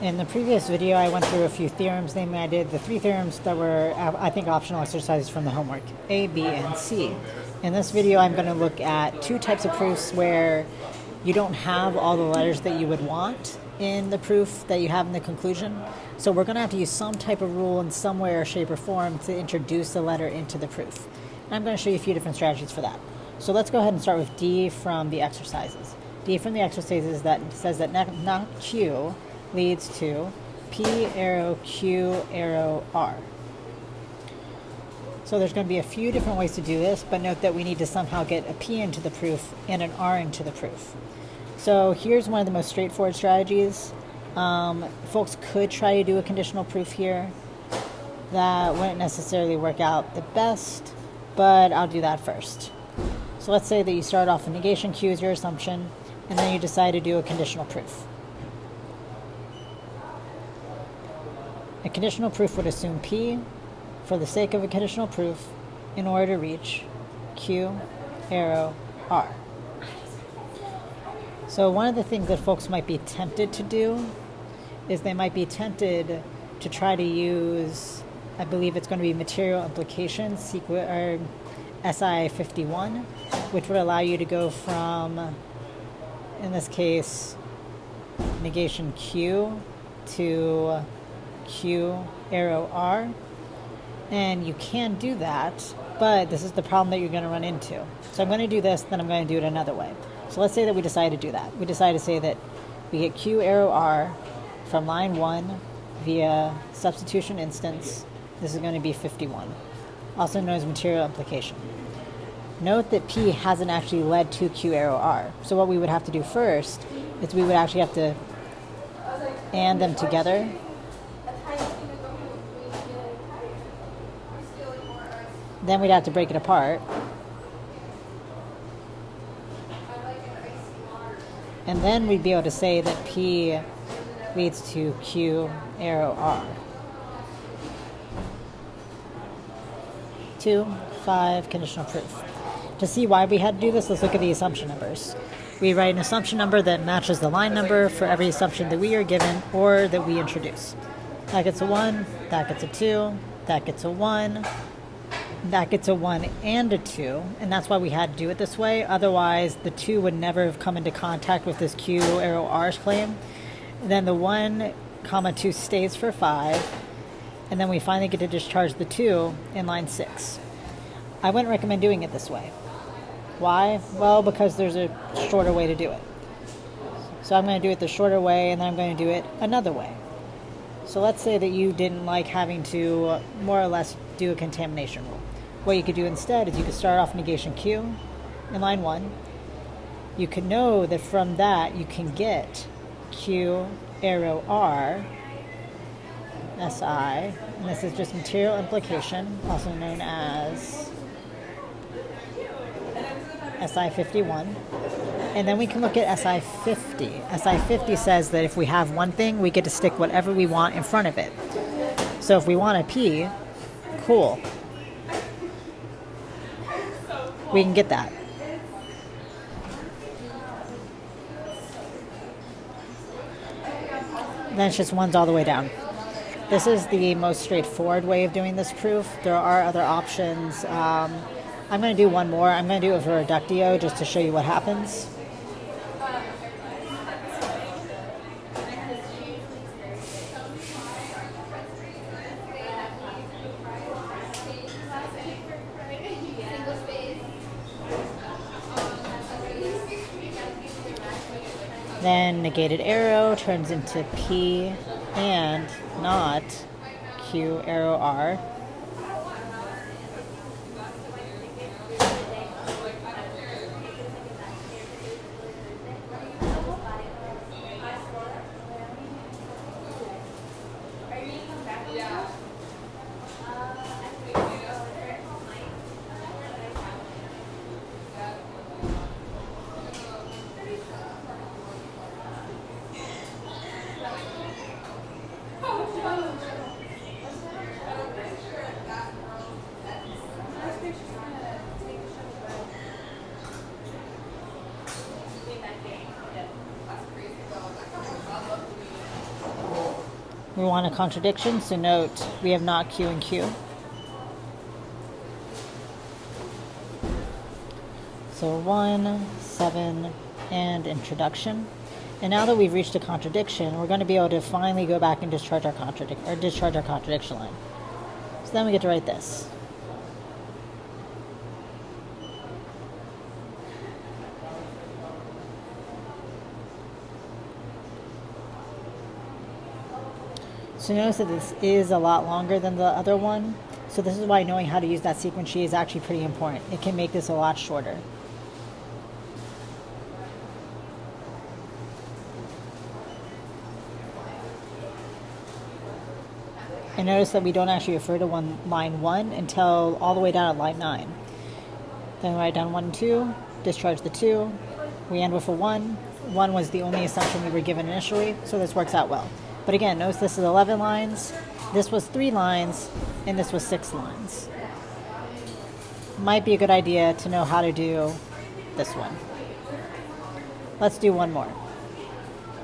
In the previous video, I went through a few theorems. Namely, I did the 3 theorems that were, I think, optional exercises from the homework, A, B, and C. In this video, I'm going to look at 2 types of proofs where you don't have all the letters that you would want in the proof that you have in the conclusion. So we're going to have to use some type of rule in some way or shape or form to introduce the letter into the proof. And I'm going to show you a few different strategies for that. So let's go ahead and start with D from the exercises. D from the exercises that says that not Q leads to P arrow Q arrow R. So there's going to be a few different ways to do this, but note that we need to somehow get a P into the proof and an R into the proof. So here's one of the most straightforward strategies. Folks could try to do a conditional proof here. That wouldn't necessarily work out the best, but I'll do that first. So let's say that you start off with negation Q as your assumption, and then you decide to do a conditional proof. A conditional proof would assume P for the sake of a conditional proof in order to reach Q arrow R. So one of the things that folks might be tempted to do is they might be tempted to try to use, I believe it's going to be material implication or SI 51, which would allow you to go from, in this case, negation Q to Q arrow R. And you can do that, but this is the problem that you're going to run into. So I'm going to do this, then I'm going to do it another way. So let's say that we decide to do that. We decide to say that we get Q arrow R from line 1 via substitution instance. This is going to be 51, also known as material implication. Note that P hasn't actually led to Q arrow R. So what we would have to do first is we would actually have to AND them together. Then we'd have to break it apart. And then we'd be able to say that P leads to Q arrow R. 2, 5, conditional proof. To see why we had to do this, let's look at the assumption numbers. We write an assumption number that matches the line number for every assumption that we are given or that we introduce. That gets a 1, that gets a 2, that gets a 1, that gets a 1 and a 2, and that's why we had to do it this way. Otherwise, the 2 would never have come into contact with this Q arrow R's claim. And then the 1, 2 stays for 5, and then we finally get to discharge the 2 in line 6. I wouldn't recommend doing it this way. Why? Well, because there's a shorter way to do it. So I'm going to do it the shorter way, and then I'm going to do it another way. So let's say that you didn't like having to more or less do a contamination rule. What you could do instead is you could start off negation Q in line 1. You could know that from that you can get Q arrow R SI, and this is just material implication, also known as SI 51. And then we can look at SI 50. SI 50 says that if we have one thing, we get to stick whatever we want in front of it. So if we want a P, cool. We can get that. Then it's just ones all the way down. This is the most straightforward way of doing this proof. There are other options. I'm going to do one more. I'm going to do it for reductio just to show you what happens. Then negated arrow turns into P and not Q arrow R. We want a contradiction, so note we have not Q and Q. So 1, 7, and introduction. And now that we've reached a contradiction, we're going to be able to finally go back and discharge our contradiction line. So then we get to write this. So notice that this is a lot longer than the other one. So this is why knowing how to use that sequence sheet is actually pretty important. It can make this a lot shorter. And notice that we don't actually refer to line 1 until all the way down at line 9. Then write down 1 and 2, discharge the 2. We end with a 1. 1 was the only assumption we were given initially, so this works out well. But again, notice this is 11 lines, this was 3 lines, and this was 6 lines. Might be a good idea to know how to do this one. Let's do one more.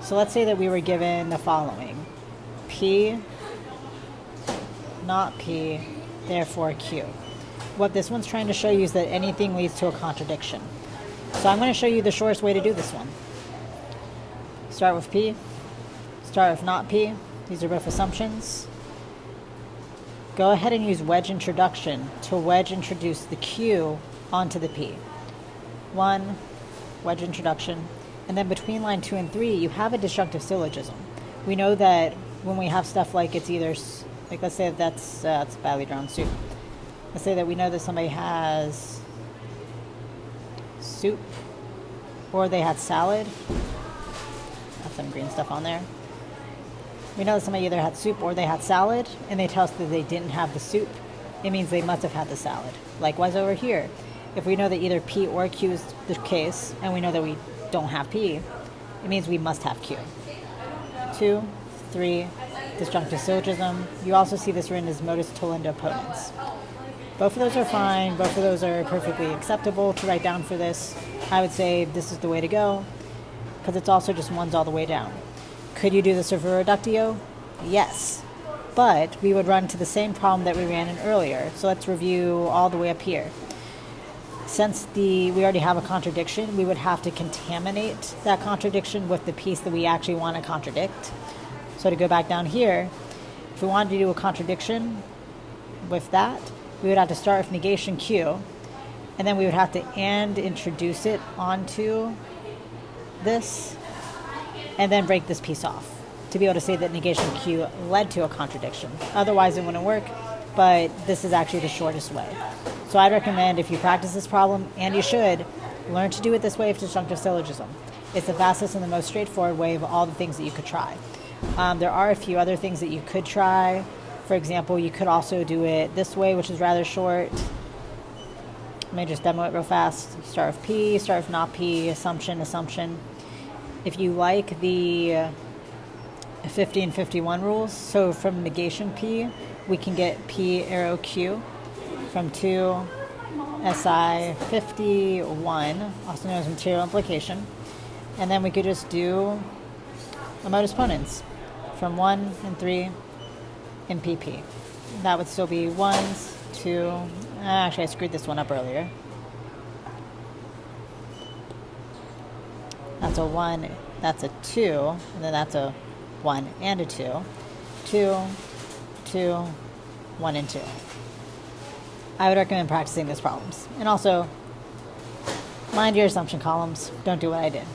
So let's say that we were given the following. P, not P, therefore Q. What this one's trying to show you is that anything leads to a contradiction. So I'm going to show you the shortest way to do this one. Start with P. Start with not P. These are both assumptions. Go ahead and use wedge introduction to wedge introduce the Q onto the P. 1, wedge introduction. And then between line 2 and 3, you have a disjunctive syllogism. We know that when we have stuff like it's either, like let's say that's badly drawn soup. Let's say that we know that somebody has soup or they had salad. Have some green stuff on there. We know that somebody either had soup or they had salad, and they tell us that they didn't have the soup. It means they must have had the salad. Likewise over here. If we know that either P or Q is the case, and we know that we don't have P, it means we must have Q. 2, 3, disjunctive syllogism. You also see this written as modus tollendo ponens. Both of those are fine. Both of those are perfectly acceptable to write down for this. I would say this is the way to go, because it's also just ones all the way down. Could you do this with reductio? Yes. But we would run to the same problem that we ran in earlier. So let's review all the way up here. Since we already have a contradiction, we would have to contaminate that contradiction with the piece that we actually want to contradict. So to go back down here, if we wanted to do a contradiction with that, we would have to start with negation Q, and then we would have to introduce it onto this, and then break this piece off to be able to say that negation Q led to a contradiction. Otherwise, it wouldn't work, but this is actually the shortest way. So I'd recommend, if you practice this problem, and you should, learn to do it this way with disjunctive syllogism. It's the fastest and the most straightforward way of all the things that you could try. There are a few other things that you could try. For example, you could also do it this way, which is rather short. Let me just demo it real fast. Start with P, start with not P, assumption. If you like the 50 and 51 rules, so from negation P, we can get P arrow Q from 2 SI 51, also known as material implication. And then we could just do a modus ponens from 1 and 3 in PP. That would still be 1s, 2, actually I screwed this one up earlier. That's a 1, that's a 2, and then that's a 1 and a 2. 2, 2, 1 and 2. I would recommend practicing these problems. And also, mind your assumption columns. Don't do what I did.